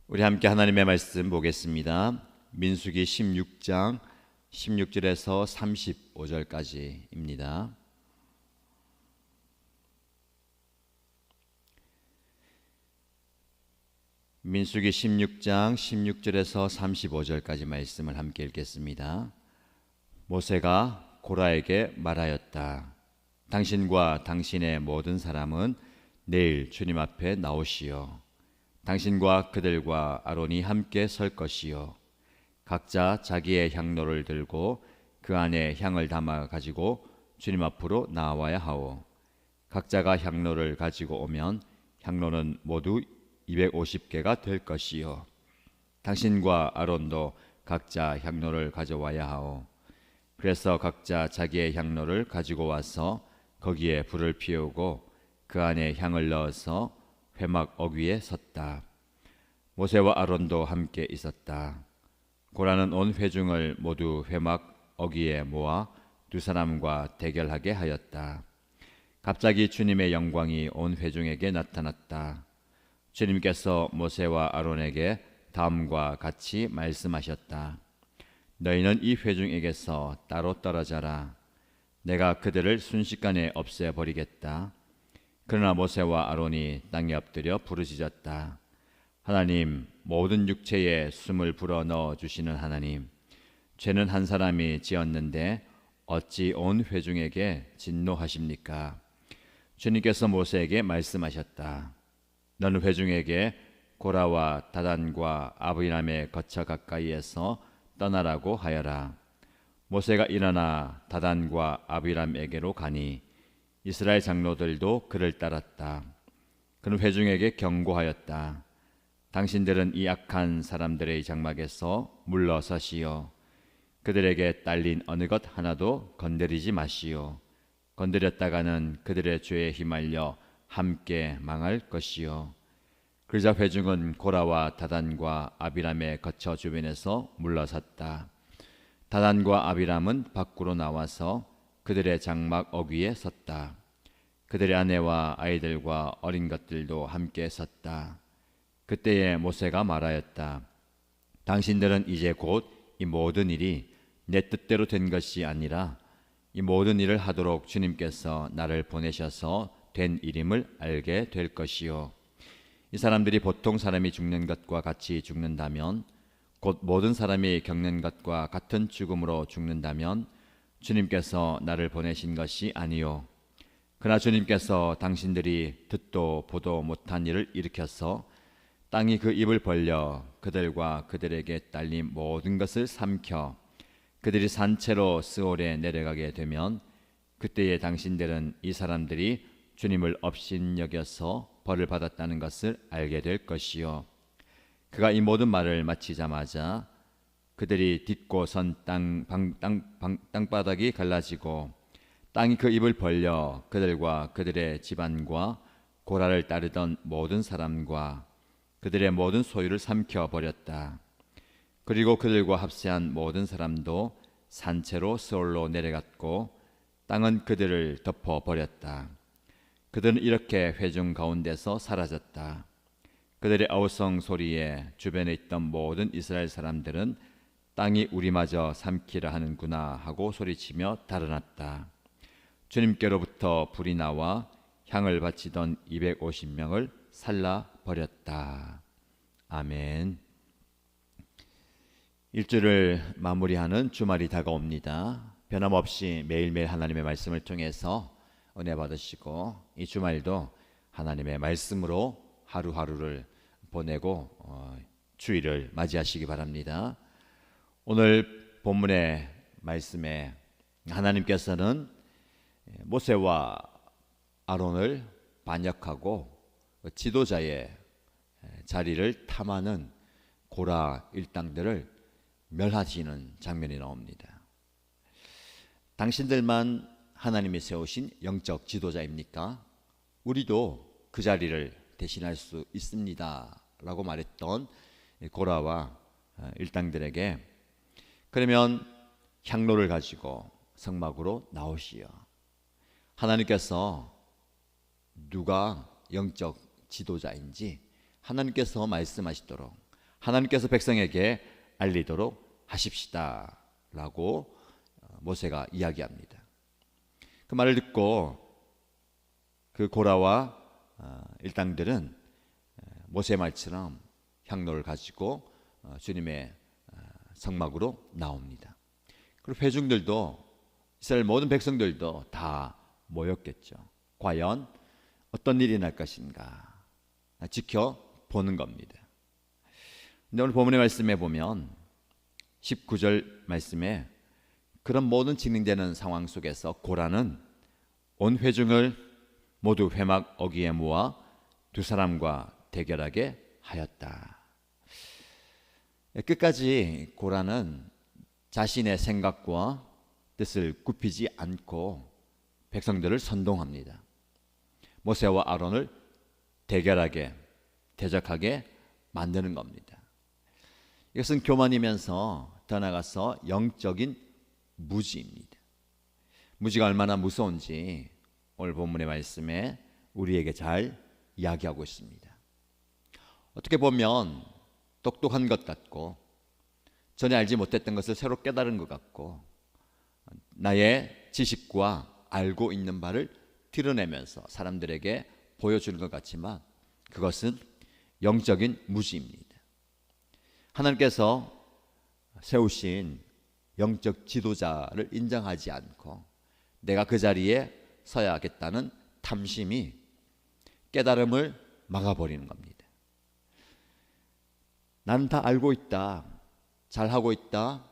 우리 함께 하나님의 말씀 보겠습니다. 민수기 16장 16절에서 35절까지입니다. 민수기 16장 16절에서 35절까지 말씀을 함께 읽겠습니다. 모세가 고라에게 말하였다. 당신과 당신의 모든 사람은 내일 주님 앞에 나오시어 당신과 그들과 아론이 함께 설 것이요 각자 자기의 향로를 들고 그 안에 향을 담아 가지고 주님 앞으로 나와야 하오. 각자가 향로를 가지고 오면 향로는 모두 250개가 될 것이요 당신과 아론도 각자 향로를 가져와야 하오. 그래서 각자 자기의 향로를 가지고 와서 거기에 불을 피우고 그 안에 향을 넣어서 회막 어귀에 섰다. 모세와 아론도 함께 있었다. 고라는 온 회중을 모두 회막 어귀에 모아 두 사람과 대결하게 하였다. 갑자기 주님의 영광이 온 회중에게 나타났다. 주님께서 모세와 아론에게 다음과 같이 말씀하셨다. 너희는 이 회중에게서 따로 떨어져라. 내가 그들을 순식간에 없애버리겠다. 그러나 모세와 아론이 땅에 엎드려 부르짖었다. 하나님, 모든 육체에 숨을 불어 넣어 주시는 하나님, 죄는 한 사람이 지었는데 어찌 온 회중에게 진노하십니까? 주님께서 모세에게 말씀하셨다. 너는 회중에게 고라와 다단과 아비람의 거처 가까이에서 떠나라고 하여라. 모세가 일어나 다단과 아비람에게로 가니 이스라엘 장로들도 그를 따랐다. 그는 회중에게 경고하였다. 당신들은 이 악한 사람들의 장막에서 물러서시오. 그들에게 딸린 어느 것 하나도 건드리지 마시오. 건드렸다가는 그들의 죄에 휘말려 함께 망할 것이요. 그러자 회중은 고라와 다단과 아비람의 거처 주변에서 물러섰다. 다단과 아비람은 밖으로 나와서 그들의 장막 어귀에 섰다. 그들의 아내와 아이들과 어린 것들도 함께 섰다. 그때에 모세가 말하였다. 당신들은 이제 곧 이 모든 일이 내 뜻대로 된 것이 아니라 이 모든 일을 하도록 주님께서 나를 보내셔서 된 일임을 알게 될 것이요. 이 사람들이 보통 사람이 죽는 것과 같이 죽는다면, 곧 모든 사람이 겪는 것과 같은 죽음으로 죽는다면 주님께서 나를 보내신 것이 아니요. 그러나 주님께서 당신들이 듣도 보도 못한 일을 일으켜서 땅이 그 입을 벌려 그들과 그들에게 딸린 모든 것을 삼켜 그들이 산채로 스올에 내려가게 되면 그때에 당신들은 이 사람들이 주님을 업신여겨서 벌을 받았다는 것을 알게 될 것이요. 그가 이 모든 말을 마치자마자 그들이 딛고 선 땅바닥이 갈라지고 땅이 그 입을 벌려 그들과 그들의 집안과 고라를 따르던 모든 사람과 그들의 모든 소유를 삼켜버렸다. 그리고 그들과 합세한 모든 사람도 산채로 스올로 내려갔고 땅은 그들을 덮어버렸다. 그들은 이렇게 회중 가운데서 사라졌다. 그들의 아우성 소리에 주변에 있던 모든 이스라엘 사람들은 땅이 우리마저 삼키려 하는구나 하고 소리치며 달아났다. 주님께로부터 불이 나와 향을 바치던 250명을 살라버렸다. 아멘. 일주를 마무리하는 주말이 다가옵니다. 변함없이 매일매일 하나님의 말씀을 통해서 은혜 받으시고 이 주말도 하나님의 말씀으로 하루하루를 보내고 주일을 맞이하시기 바랍니다. 오늘 본문의 말씀에 하나님께서는 모세와 아론을 반역하고 지도자의 자리를 탐하는 고라 일당들을 멸하시는 장면이 나옵니다. 당신들만 하나님이 세우신 영적 지도자입니까? 우리도 그 자리를 대신할 수 있습니다 라고 말했던 고라와 일당들에게 그러면 향로를 가지고 성막으로 나오시오. 하나님께서 누가 영적 지도자인지 하나님께서 말씀하시도록 하나님께서 백성에게 알리도록 하십시다 라고 모세가 이야기합니다. 그 말을 듣고 그 고라와 일당들은 모세의 말처럼 향로를 가지고 주님의 성막으로 나옵니다. 그리고 회중들도, 이스라엘 모든 백성들도 다 모였겠죠. 과연 어떤 일이 날 것인가 지켜보는 겁니다. 근데 오늘 본문의 말씀에 보면 19절 말씀에 그런 모든 진행되는 상황 속에서 고라는 온 회중을 모두 회막 어귀에 모아 두 사람과 대결하게 하였다. 끝까지 고라는 자신의 생각과 뜻을 굽히지 않고 백성들을 선동합니다. 모세와 아론을 대결하게, 대적하게 만드는 겁니다. 이것은 교만이면서 더 나아가서 영적인 무지입니다. 무지가 얼마나 무서운지 오늘 본문의 말씀에 우리에게 잘 이야기하고 있습니다. 어떻게 보면 똑똑한 것 같고 전혀 알지 못했던 것을 새로 깨달은 것 같고 나의 지식과 알고 있는 바를 드러내면서 사람들에게 보여주는 것 같지만 그것은 영적인 무지입니다. 하나님께서 세우신 영적 지도자를 인정하지 않고 내가 그 자리에 서야겠다는 탐심이 깨달음을 막아버리는 겁니다. 나는 다 알고 있다, 잘하고 있다,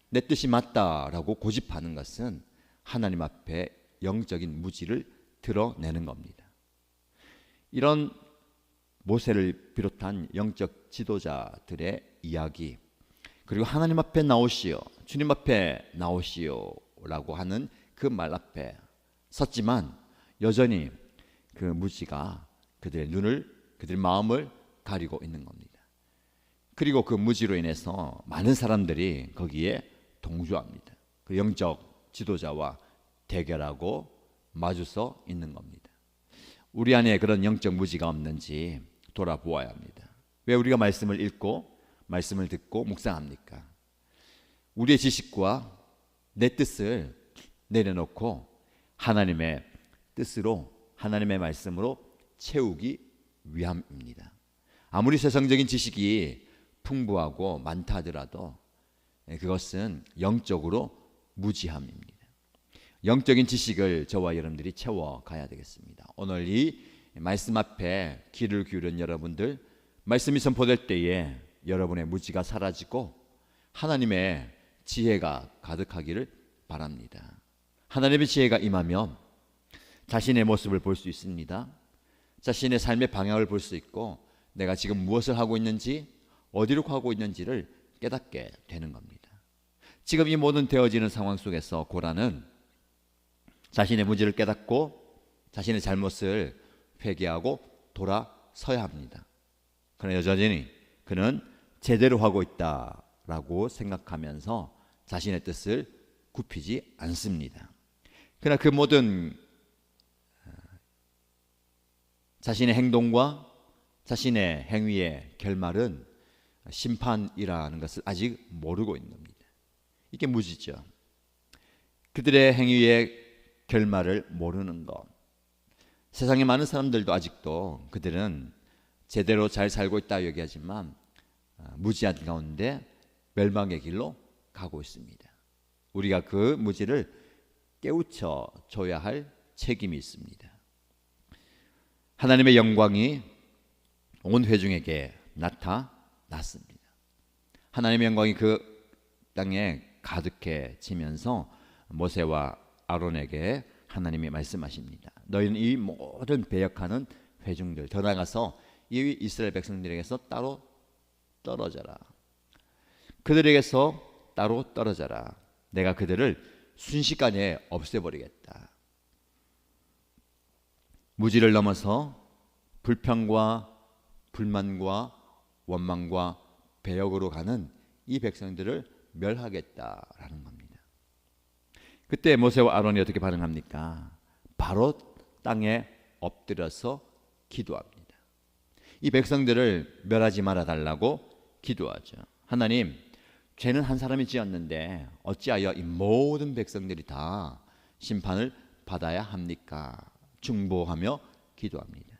내 뜻이 맞다라고 고집하는 것은 하나님 앞에 영적인 무지를 드러내는 겁니다. 이런 모세를 비롯한 영적 지도자들의 이야기, 그리고 하나님 앞에 나오시오, 주님 앞에 나오시오 라고 하는 그 말 앞에 섰지만 여전히 그 무지가 그들의 눈을, 그들의 마음을 가리고 있는 겁니다. 그리고 그 무지로 인해서 많은 사람들이 거기에 동조합니다. 그 영적 지도자와 대결하고 마주서 있는 겁니다. 우리 안에 그런 영적 무지가 없는지 돌아보아야 합니다. 왜 우리가 말씀을 읽고 말씀을 듣고 묵상합니까? 우리의 지식과 내 뜻을 내려놓고 하나님의 뜻으로, 하나님의 말씀으로 채우기 위함입니다. 아무리 세상적인 지식이 풍부하고 많다 하더라도 그것은 영적으로 무지함입니다. 영적인 지식을 저와 여러분들이 채워가야 되겠습니다. 오늘 이 말씀 앞에 귀를 기울인 여러분들, 말씀이 선포될 때에 여러분의 무지가 사라지고 하나님의 지혜가 가득하기를 바랍니다. 하나님의 지혜가 임하면 자신의 모습을 볼 수 있습니다. 자신의 삶의 방향을 볼 수 있고 내가 지금 무엇을 하고 있는지, 어디로 가고 있는지를 깨닫게 되는 겁니다. 지금 이 모든 되어지는 상황 속에서 고라는 자신의 무지를 깨닫고 자신의 잘못을 회개하고 돌아서야 합니다. 그러나 여전히 그는 제대로 하고 있다라고 생각하면서 자신의 뜻을 굽히지 않습니다. 그러나 그 모든 자신의 행동과 자신의 행위의 결말은 심판이라는 것을 아직 모르고 있는 겁니다. 이게 무지죠. 그들의 행위의 결말을 모르는 것. 세상에 많은 사람들도 아직도 그들은 제대로 잘 살고 있다 얘기하지만 무지한 가운데 멸망의 길로 가고 있습니다. 우리가 그 무지를 깨우쳐 줘야 할 책임이 있습니다. 하나님의 영광이 온 회중에게 나타났습니다. 하나님의 영광이 그 땅에 가득해지면서 모세와 아론에게 하나님이 말씀하십니다. 너희는 이 모든 배역하는 회중들, 더 나아가서 이 이스라엘 백성들에게서 따로 떨어져라. 그들에게서 따로 떨어져라. 내가 그들을 순식간에 없애버리겠다. 무지를 넘어서 불평과 불만과 원망과 배역으로 가는 이 백성들을 멸하겠다라는 겁니다. 그때 모세와 아론이 어떻게 반응합니까? 바로 땅에 엎드려서 기도합니다. 이 백성들을 멸하지 말아달라고 기도하죠. 하나님, 죄는 한 사람이 지었는데 어찌하여 이 모든 백성들이 다 심판을 받아야 합니까? 중보하며 기도합니다.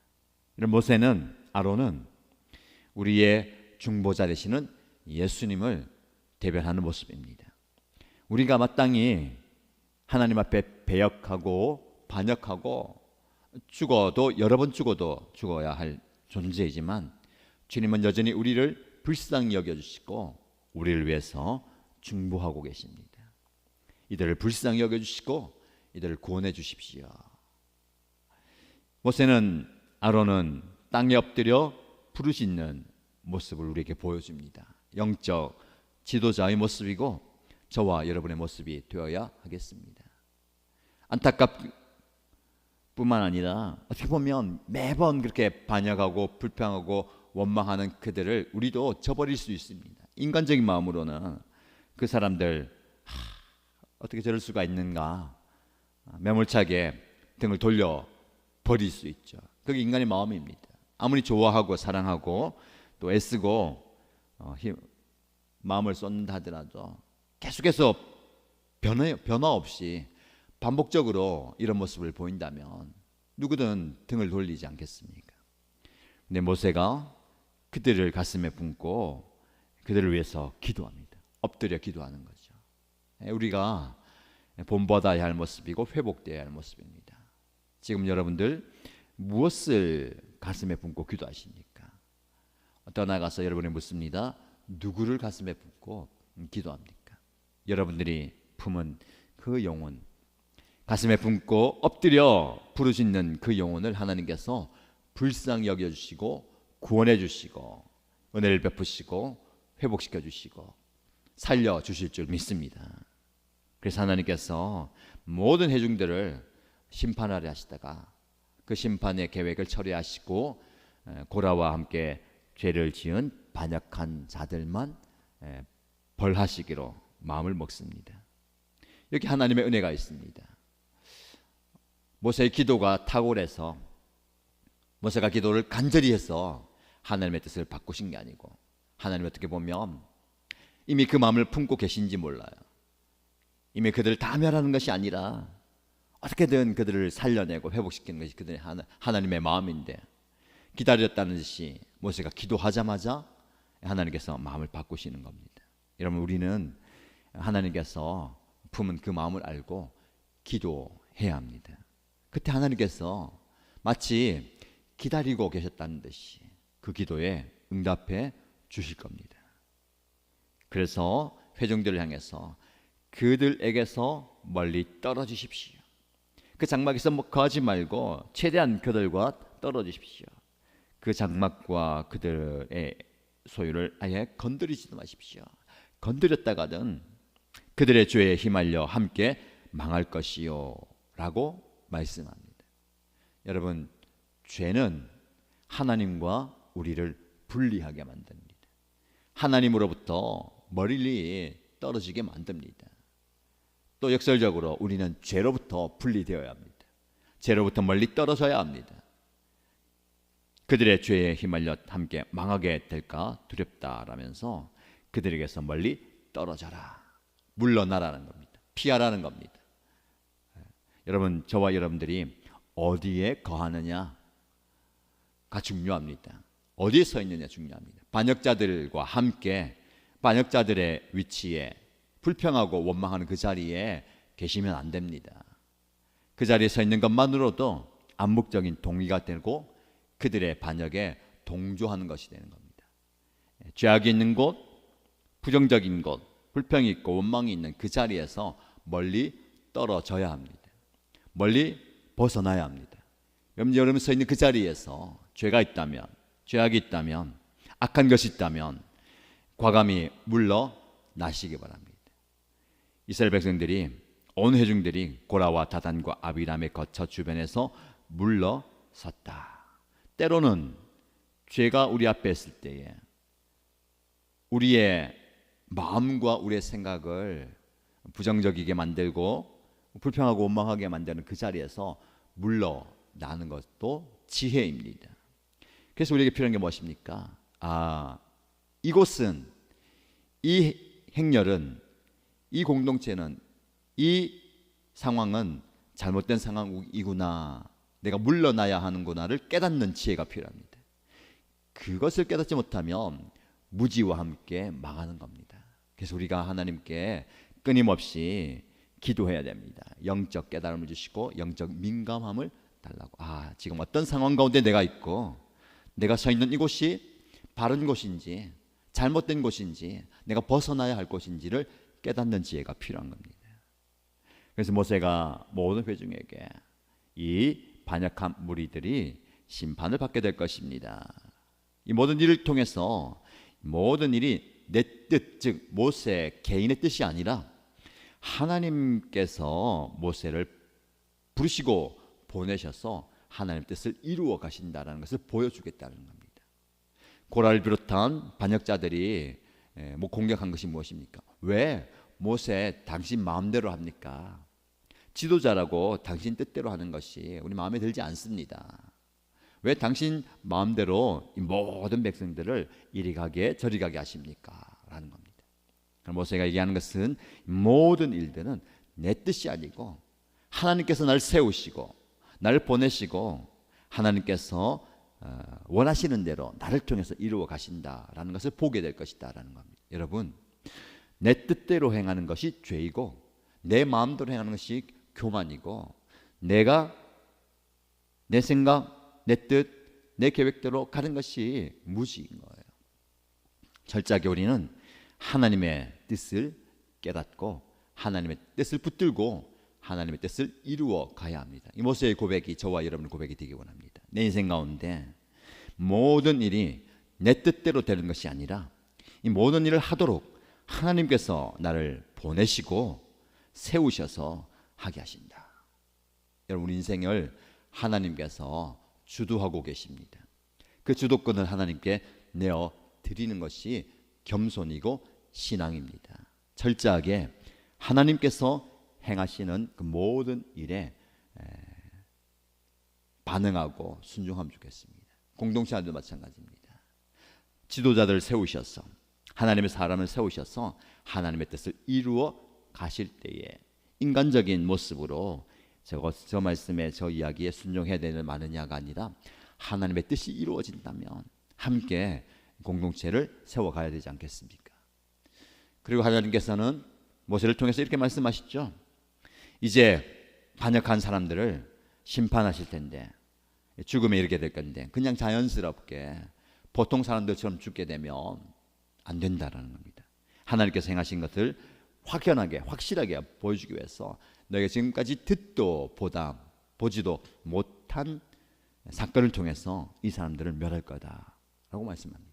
모세는, 아론은 우리의 중보자 되시는 예수님을 대변하는 모습입니다. 우리가 마땅히 하나님 앞에 배역하고 반역하고 죽어도, 여러 번 죽어야 할 존재이지만 주님은 여전히 우리를 불쌍히 여겨주시고 우리를 위해서 중보하고 계십니다. 이들을 불쌍히 여겨주시고 이들을 구원해 주십시오. 모세는, 아론은 땅에 엎드려 부르짖는 모습을 우리에게 보여줍니다. 영적 지도자의 모습이고 저와 여러분의 모습이 되어야 하겠습니다. 안타깝뿐만 아니라 어떻게 보면 매번 그렇게 반역하고 불평하고 원망하는 그들을 우리도 저버릴 수 있습니다. 인간적인 마음으로는 그 사람들 어떻게 저럴 수가 있는가, 매몰차게 등을 돌려 버릴 수 있죠. 그게 인간의 마음입니다. 아무리 좋아하고 사랑하고 또 애쓰고 마음을 쏟는다 하더라도 계속해서 변화 없이 반복적으로 이런 모습을 보인다면 누구든 등을 돌리지 않겠습니까? 근데 모세가 그들을 가슴에 품고 그들을 위해서 기도합니다. 엎드려 기도하는 거죠. 우리가 본받아야 할 모습이고 회복되어야 할 모습입니다. 지금 여러분들 무엇을 가슴에 품고 기도하십니까? 떠나가서 여러분이 묻습니다. 누구를 가슴에 품고 기도합니까? 여러분들이 품은 그 영혼, 가슴에 품고 엎드려 부르짖는 그 영혼을 하나님께서 불쌍히 여겨주시고 구원해 주시고 은혜를 베푸시고 회복시켜 주시고 살려주실 줄 믿습니다. 그래서 하나님께서 모든 회중들을 심판하려 하시다가 그 심판의 계획을 처리하시고 고라와 함께 죄를 지은 반역한 자들만 벌하시기로 마음을 먹습니다. 여기 하나님의 은혜가 있습니다. 모세의 기도가 탁월해서 모세가 기도를 간절히 해서 하나님의 뜻을 바꾸신 게 아니고 하나님 어떻게 보면 이미 그 마음을 품고 계신지 몰라요. 이미 그들을 다 멸하는 것이 아니라 어떻게든 그들을 살려내고 회복시키는 것이 그들의 하나님의 마음인데 기다렸다는 듯이 모세가 기도하자마자 하나님께서 마음을 바꾸시는 겁니다. 여러분, 우리는 하나님께서 품은 그 마음을 알고 기도해야 합니다. 그때 하나님께서 마치 기다리고 계셨다는 듯이 그 기도에 응답해 주실 겁니다. 그래서 회중들을 향해서 그들에게서 멀리 떨어지십시오. 그 장막에서 거하지 말고 최대한 그들과 떨어지십시오. 그 장막과 그들의 소유를 아예 건드리지도 마십시오. 건드렸다가는 그들의 죄에 휘말려 함께 망할 것이요 라고 말씀합니다. 여러분, 죄는 하나님과 우리를 분리하게 만듭니다. 하나님으로부터 멀리 떨어지게 만듭니다. 또 역설적으로 우리는 죄로부터 분리되어야 합니다. 죄로부터 멀리 떨어져야 합니다. 그들의 죄에 휘말려 함께 망하게 될까 두렵다라면서 그들에게서 멀리 떨어져라, 물러나라는 겁니다. 피하라는 겁니다. 여러분, 저와 여러분들이 어디에 거하느냐가 중요합니다. 어디에 서 있느냐 중요합니다. 반역자들과 함께 반역자들의 위치에 불평하고 원망하는 그 자리에 계시면 안 됩니다. 그 자리에 서 있는 것만으로도 암묵적인 동의가 되고 그들의 반역에 동조하는 것이 되는 겁니다. 죄악이 있는 곳, 부정적인 곳, 불평이 있고 원망이 있는 그 자리에서 멀리 떨어져야 합니다. 멀리 벗어나야 합니다. 여러분 서 있는 그 자리에서 죄가 있다면, 죄악이 있다면, 악한 것이 있다면 과감히 물러나시기 바랍니다. 이스라엘 백성들이, 온 회중들이 고라와 다단과 아비람의 거처 주변에서 물러섰다. 때로는 죄가 우리 앞에 있을 때에 우리의 마음과 우리의 생각을 부정적이게 만들고 불평하고 원망하게 만드는 그 자리에서 물러나는 것도 지혜입니다. 그래서 우리에게 필요한 게 무엇입니까? 이곳은, 이 행렬은, 이 공동체는, 이 상황은 잘못된 상황이구나, 내가 물러나야 하는구나를 깨닫는 지혜가 필요합니다. 그것을 깨닫지 못하면 무지와 함께 망하는 겁니다. 그래서 우리가 하나님께 끊임없이 기도해야 됩니다. 영적 깨달음을 주시고 영적 민감함을 달라고. 지금 어떤 상황 가운데 내가 있고 내가 서 있는 이곳이 바른 곳인지 잘못된 곳인지 내가 벗어나야 할 곳인지를 깨닫는 지혜가 필요한 겁니다. 그래서 모세가 모든 회중에게 이 반역한 무리들이 심판을 받게 될 것입니다. 이 모든 일을 통해서 모든 일이 내 뜻, 즉 모세 개인의 뜻이 아니라 하나님께서 모세를 부르시고 보내셔서 하나님의 뜻을 이루어 가신다는 것을 보여주겠다는 겁니다. 고라를 비롯한 반역자들이 공격한 것이 무엇입니까? 왜 모세 당신 마음대로 합니까? 지도자라고 당신 뜻대로 하는 것이 우리 마음에 들지 않습니다. 왜 당신 마음대로 이 모든 백성들을 이리 가게 저리 가게 하십니까? 라는 겁니다. 모세가 얘기하는 것은 모든 일들은 내 뜻이 아니고 하나님께서 나를 세우시고 나를 보내시고 하나님께서 원하시는 대로 나를 통해서 이루어 가신다라는 것을 보게 될 것이다 라는 겁니다. 여러분, 내 뜻대로 행하는 것이 죄이고 내 마음대로 행하는 것이 교만이고 내가 내 생각, 내 뜻, 내 계획대로 가는 것이 무지인 거예요. 철저하게 우리는 하나님의 뜻을 깨닫고 하나님의 뜻을 붙들고 하나님의 뜻을 이루어 가야 합니다. 이 모세의 고백이 저와 여러분의 고백이 되기 원합니다. 내 인생 가운데 모든 일이 내 뜻대로 되는 것이 아니라 이 모든 일을 하도록 하나님께서 나를 보내시고 세우셔서 하게 하신다. 여러분, 우리 인생을 하나님께서 주도하고 계십니다. 그 주도권을 하나님께 내어 드리는 것이 겸손이고 신앙입니다. 철저하게 하나님께서 행하시는 그 모든 일에 반응하고 순종하면 좋겠습니다. 공동체 안도 마찬가지입니다. 지도자들을 세우셔서 하나님의 사람을 세우셔서 하나님의 뜻을 이루어 가실 때에 인간적인 모습으로 저 말씀에 저 이야기에 순종해야 되는 마느냐가 아니라 하나님의 뜻이 이루어진다면 함께 공동체를 세워가야 되지 않겠습니까? 그리고 하나님께서는 모세를 통해서 이렇게 말씀하시죠. 이제 반역한 사람들을 심판하실 텐데 죽음에 이르게 될 건데 그냥 자연스럽게 보통 사람들처럼 죽게 되면 안 된다라는 겁니다. 하나님께서 행하신 것을 확연하게 확실하게 보여주기 위해서 너희가 지금까지 듣도 보지도 못한 사건을 통해서 이 사람들을 멸할 거다라고 말씀합니다.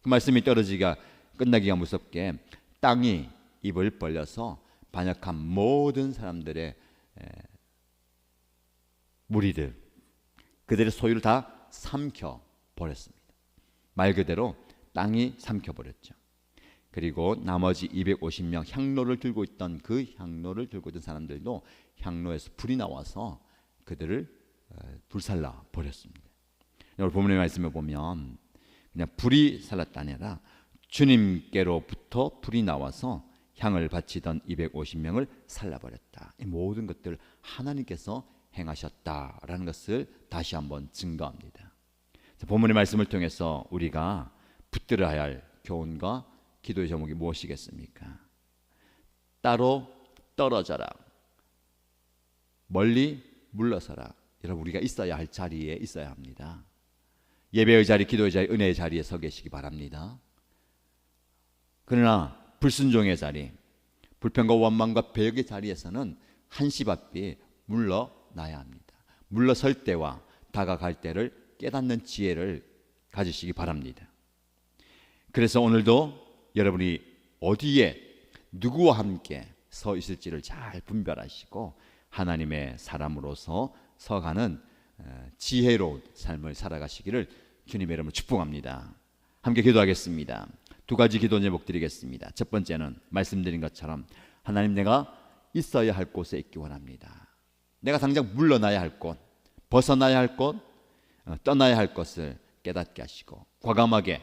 그 말씀이 떨어지기가 끝나기가 무섭게 땅이 입을 벌려서 반역한 모든 사람들의 무리들 그들의 소유를 다 삼켜 버렸습니다. 말 그대로 땅이 삼켜 버렸죠. 그리고 나머지 250명 향로를 들고 있던 그 향로를 들고 있던 사람들도 향로에서 불이 나와서 그들을 불살라 버렸습니다. 오늘 본문의 말씀을 보면 그냥 불이 살랐다 아니라 주님께로부터 불이 나와서 향을 바치던 250명을 살라버렸다. 이 모든 것들을 하나님께서 행하셨다라는 것을 다시 한번 증거합니다. 본문의 말씀을 통해서 우리가 붙들어야 할 교훈과 기도의 제목이 무엇이겠습니까? 따로 떨어져라. 멀리 물러서라. 여러분, 우리가 있어야 할 자리에 있어야 합니다. 예배의 자리, 기도의 자리, 은혜의 자리에 서 계시기 바랍니다. 그러나 불순종의 자리, 불평과 원망과 배역의 자리에서는 한시 앞이 물러나야 합니다. 물러설 때와 다가갈 때를 깨닫는 지혜를 가지시기 바랍니다. 그래서 오늘도 여러분이 어디에 누구와 함께 서 있을지를 잘 분별하시고 하나님의 사람으로서 서가는 지혜로운 삶을 살아가시기를 주님의 이름으로 축복합니다. 함께 기도하겠습니다. 두 가지 기도 제목 드리겠습니다. 첫 번째는 말씀드린 것처럼 하나님, 내가 있어야 할 곳에 있기 원합니다. 내가 당장 물러나야 할 곳, 벗어나야 할 곳, 떠나야 할 것을 깨닫게 하시고 과감하게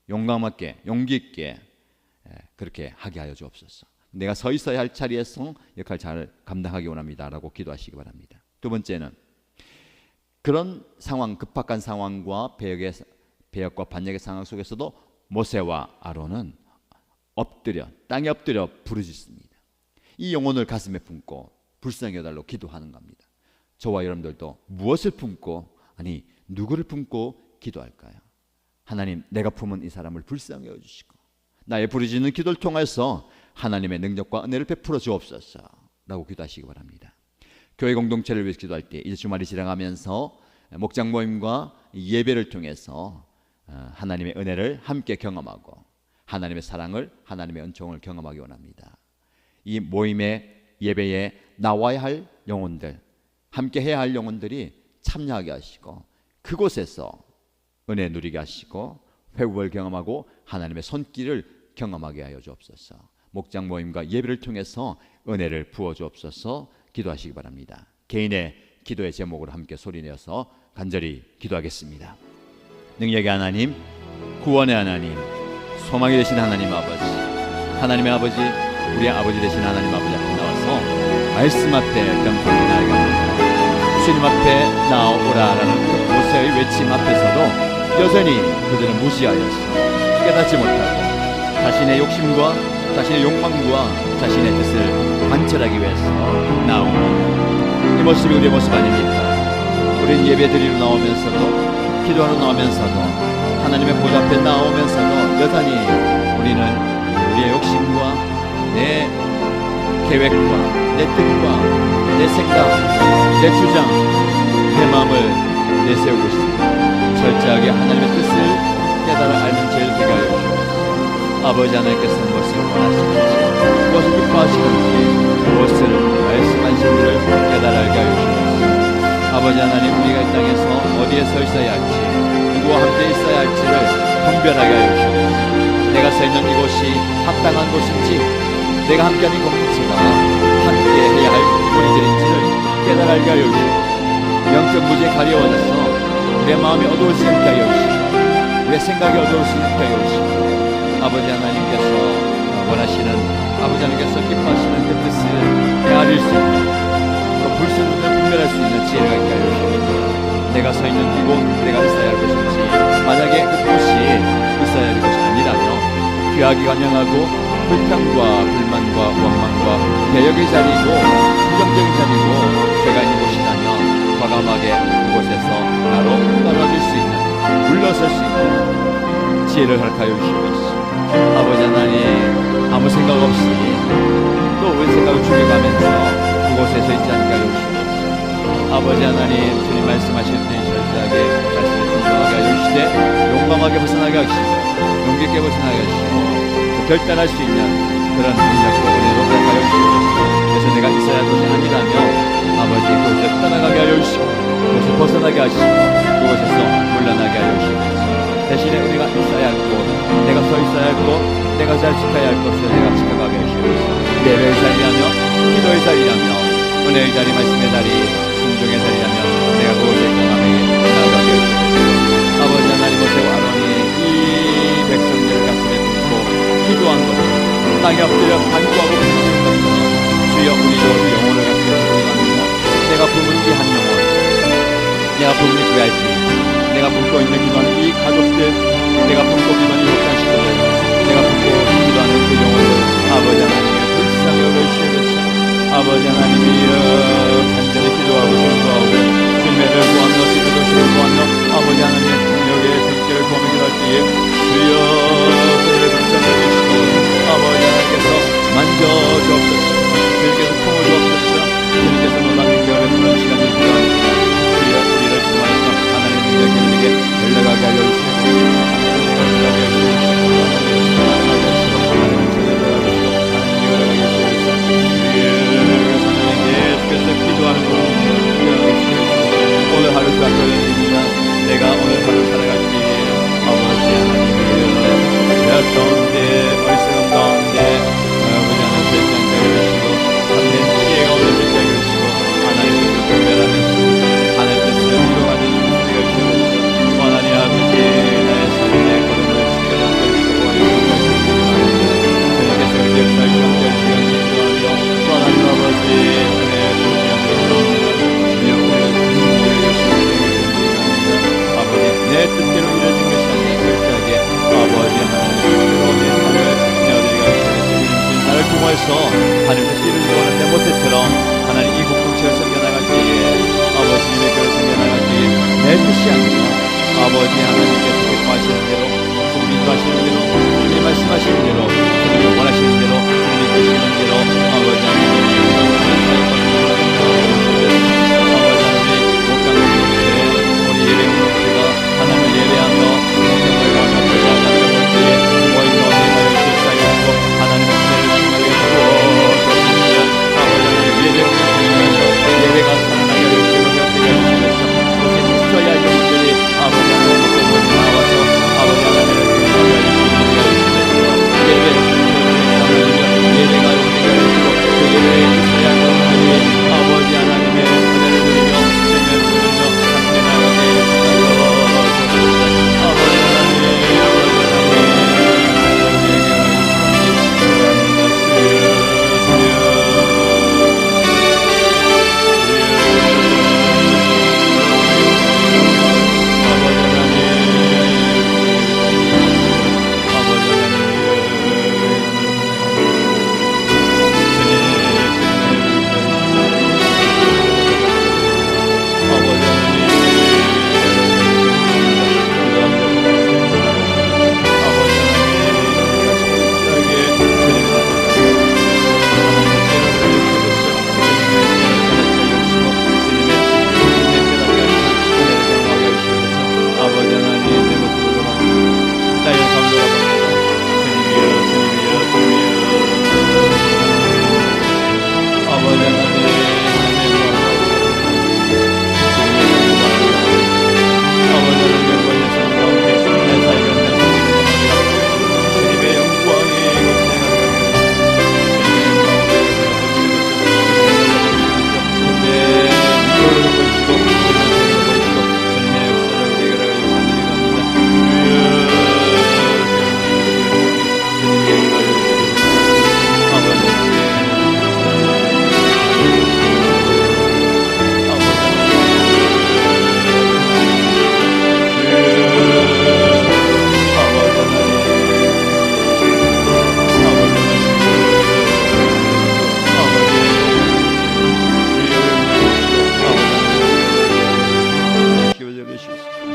용감하게 용기 있게 그렇게 하게 하여 주옵소서. 내가 서 있어야 할 자리에서 역할 잘 감당하기 원합니다라고 기도하시기 바랍니다. 두 번째는 그런 상황, 급박한 상황과 배역과 반역의 상황 속에서도 모세와 아론은 땅에 엎드려 부르짖습니다. 이 영혼을 가슴에 품고 불쌍히 여달라고 기도하는 겁니다. 저와 여러분들도 무엇을 품고, 아니 누구를 품고 기도할까요? 하나님, 내가 품은 이 사람을 불쌍히 여주시고 나의 부르짖는 기도를 통해서 하나님의 능력과 은혜를 베풀어 주옵소서 라고 기도하시기 바랍니다. 교회 공동체를 위해서 기도할 때 이제 주말이 지나가면서 목장 모임과 예배를 통해서 하나님의 은혜를 함께 경험하고 하나님의 사랑을, 하나님의 은총을 경험하기 원합니다. 이 모임의 예배에 나와야 할 영혼들, 함께 해야 할 영혼들이 참여하게 하시고 그곳에서 은혜 누리게 하시고 회복을 경험하고 하나님의 손길을 경험하게 하여 주옵소서. 목장 모임과 예배를 통해서 은혜를 부어 주옵소서 기도하시기 바랍니다. 개인의 기도의 제목으로 함께 소리내어서 간절히 기도하겠습니다. 능력의 하나님, 구원의 하나님, 소망이 되신 하나님 아버지, 하나님의 아버지, 우리의 아버지 되신 하나님 아버지 앞에 나와서 말씀 앞에 겸손히 나아갑니다. 주님 앞에 나오라라는 그 모세의 외침 앞에서도 여전히 그들은 무시하였어 깨닫지 못하고 자신의 욕심과 자신의 욕망과 자신의 뜻을 관철하기 위해서 나옵니다. 이 모습이 우리의 모습 아닙니까? 우리는 예배 드리러 나오면서도 기도하러 나오면서도 하나님의 보좌 앞에 나오면서도 여전히 우리는 우리의 욕심과 내 계획과 내 뜻과 내 생각, 내 주장, 내 마음을 내세우고 있습니다. 철저하게 하나님의 뜻을 깨달아 알는 죄를 되게 하여 주시옵소서. 아버지 하나님께서 무엇을 원하시는지, 무엇을 기뻐하시는지, 무엇을 말씀하시는지를 깨달아 알게 하여 주시옵소서. 아버지 하나님, 우리가 이 땅에서 어디에 서 있어야 할지, 누구와 함께 있어야 할지를 분별하게 하여 주시옵소서. 내가 서 있는 이곳이 합당한 곳인지, 내가 함께하는 공동체가 함께 해야 할 우리들인지를 깨달아 알게 하여 주시옵소서. 영적 무지에 가려워져서 우리의 마음이 어두울 수 있게 하여 주시옵소서. 우리의 생각이 어두울 수 있게 하여 주시옵소서. 아버지 하나님께서 원하시는, 아버지 하나님께서 기뻐하시는 그 뜻을 헤아릴 수 있는, 또 불순물을 분별할 수 있는 지혜가 있게 하여 주시옵소서. 내가 서 있는 이곳, 내가 있어야 할 곳인지, 만약에 그곳이 있어야 할 곳이 아니라면 귀하기가 명하고 불평과 불만과 원망과 개혁의 자리이고 부정적인 자리이고 죄가 있는 곳이라면 과감하게 그곳에서 나로 떨어질 수 있는, 물러설 수 있는 지혜를 허락하여 주시옵소서. 아버지 하나님, 아무 생각 없이 또 우리 생각을 죽여가면서 그곳에서 있지 않게 하여 주시옵소서. 아버지 하나님, 주님 말씀하실 때 철저하게 말씀에 순종하게 하여 주시되 용감하게 벗어나게 하시고 용기 있게 벗어나게 하시고 결단할 수 있는 그런 능력과 은혜로 허락하여 주시옵소서. 그래서 내가 있어야 할 것이 아니라면 아버지 그곳에 떠나가게 하여 주시고 그곳을 벗어나게 하시고 그곳에서 물러나게 하여 주시옵소서. 대신에 우리가 있어야 할 곳, 내가 서 있어야 할 곳, 내가 잘 지켜야 할 것을 내가 지켜가게 하시옵소서. 예배의 자리라며 기도의 자리라며 은혜의 자리, 말씀의 자리, 순종의 자리라면 내가 그곳에 공감하게 나아가게 하시옵소서. 아버지 하나님, 모세와 아론이 이 백성들 가슴에 품고 기도한 것, 땅에 엎드려 간구하고 부르는 것처럼 주여 우리도 이 영혼을 가슴에 품고 내가 품은 이 한 영혼, 내가 품은 이 VIP, 내가 품고 있는 기도하는 이 가족들, 내가 품고 기도하는 목장 식구들, 내가 품고 기도하는 그 영혼들, 아버지 하나님의 불쌍히 여겨주시옵소서. 아버지 하나님이여, 간절히 기도하고 순수하고 주님을 구하며 기도를 구하며 아버지 하나님의 능력의 손길을 구하며 기도할 때에 주여 그들을 불쌍히 여기시고 아버지 하나님께서 만져주옵소서. 주님께서 품어 주옵소서. 주님께서 놀라운 능력을 부는 시간이 필요합니다. 주여 우리를 통하여서 하나님의 능력이 우리에게 연락하게 하여 주시옵소서. 위해서 하나님께서 이루기 원하는데 모세처럼 하나님 이 공동체를 섬겨나갈 때에 아버지님의 교회를 섬겨나갈 때에 내 뜻이 아니라 아버지 하나님께서 기뻐하시는 대로 주님이 인도하시는 대로 주님이 말씀하시는 대로 주님이 원하시는 대로 주님이 계시는 대로 아버지 하나님이 목장 공동체 우리 예배 공동체가 하나님을 예배하며 목장들과 같이 나아가는 때에 모인 가운데 하여 주시옵소서. 하나님의 은혜를 충만하게 주옵소서. 아버지 하나님 예배 공동체에서 예배가 살아나게 하시고 격되게 하시면서 그것에 있어야 영들이 아버지 하나님 목에 모여 나와서 아버지 하나님을 경배하게 하시면서 예배 예배가 우리가 해주고 그 예배에 있어야 영들이 아버지 하나님의 은혜를 누리며 생명을 누리며 함께 나가게 하시옵소서. 아버지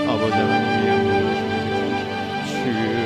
아버지 하나님의 영광을 주시옵소서.